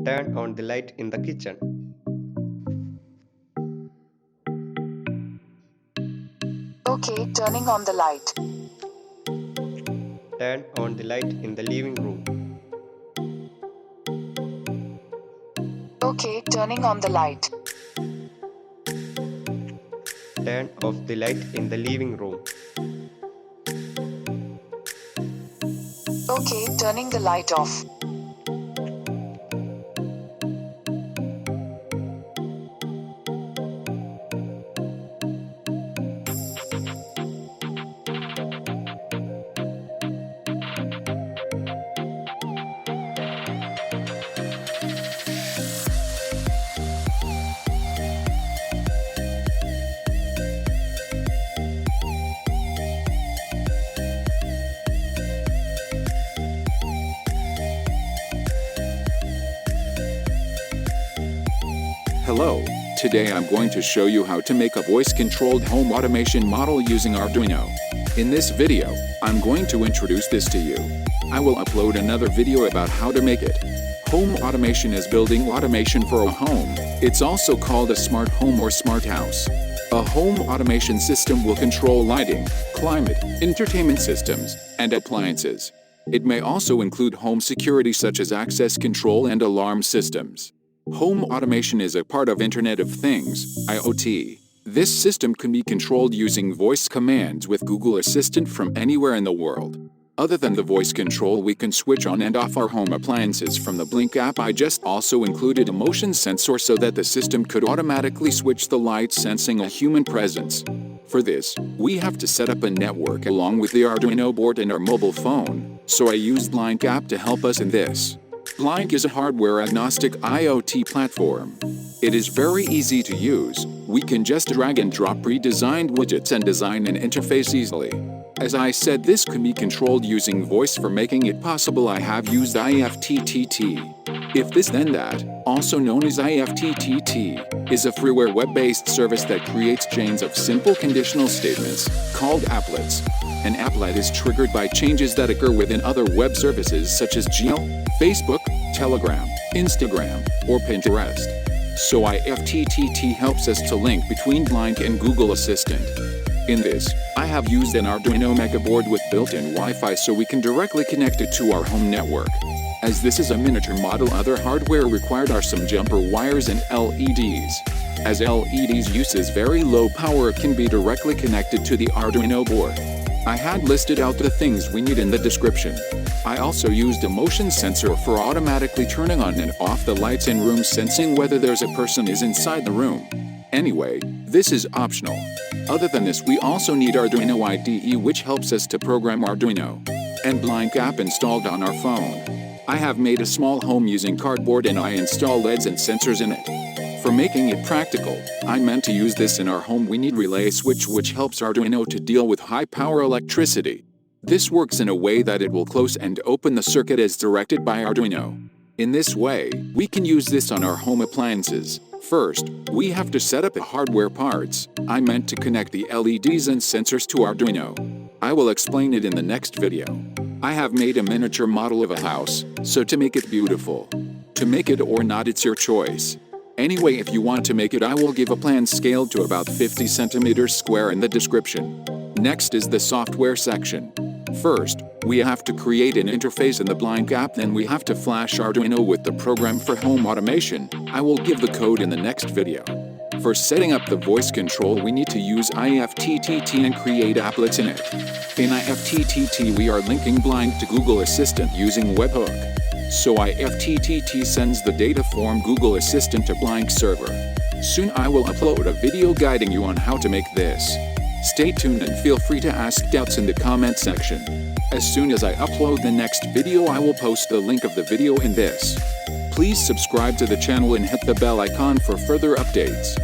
Turn on the light in the kitchen. Okay, turning on the light. Turn on the light in the living room. Okay, turning on the light. Turn off the light in the living room. Okay, turning the light off. Hello, today I'm going to show you how to make a voice-controlled home automation model using Arduino. In this video, I'm going to introduce this to you. I will upload another video about how to make it. Home automation is building automation for a home. It's also called a smart home or smart house. A home automation system will control lighting, climate, entertainment systems, and appliances. It may also include home security such as access control and alarm systems. Home automation is a part of Internet of Things, IoT. This system can be controlled using voice commands with Google Assistant from anywhere in the world. Other than the voice control, we can switch on and off our home appliances from the Blink app. I just also included a motion sensor so that the system could automatically switch the light sensing a human presence. For this, we have to set up a network along with the Arduino board and our mobile phone, so I used Blink app to help us in this. Blink is a hardware-agnostic IoT platform. It is very easy to use. We can just drag and drop pre-designed widgets and design an interface easily. As I said, this can be controlled using voice. For making it possible, I have used IFTTT. If this then that, also known as IFTTT, is a freeware web-based service that creates chains of simple conditional statements, called applets. An applet is triggered by changes that occur within other web services such as Gmail, Facebook, Telegram, Instagram, or Pinterest. So IFTTT helps us to link between Blink and Google Assistant. In this, I have used an Arduino Mega board with built-in Wi-Fi so we can directly connect it to our home network. As this is a miniature model, other hardware required are some jumper wires and LEDs. As LEDs uses very low power, it can be directly connected to the Arduino board. I had listed out the things we need in the description. I also used a motion sensor for automatically turning on and off the lights in room, sensing whether there's a person is inside the room. Anyway, this is optional. Other than this, we also need Arduino IDE, which helps us to program Arduino, and Blink app installed on our phone. I have made a small home using cardboard and I install LEDs and sensors in it. For making it practical, I meant to use this in our home. We need relay switch, which helps Arduino to deal with high power electricity. This works in a way that it will close and open the circuit as directed by Arduino. In this way, we can use this on our home appliances. First, we have to set up the hardware parts. I meant to connect the LEDs and sensors to Arduino. I will explain it in the next video. I have made a miniature model of a house, so to make it beautiful. To make it or not, it's your choice. Anyway, if you want to make it, I will give a plan scaled to about 50 centimeters square in the description. Next is the software section. First, we have to create an interface in the Blink app, then we have to flash Arduino with the program for home automation. I will give the code in the next video. For setting up the voice control, we need to use IFTTT and create applets in it. In IFTTT, we are linking Blink to Google Assistant using webhook. So IFTTT sends the data from Google Assistant to Blink server. Soon I will upload a video guiding you on how to make this. Stay tuned and feel free to ask doubts in the comment section. As soon as I upload the next video, I will post the link of the video in this. Please subscribe to the channel and hit the bell icon for further updates.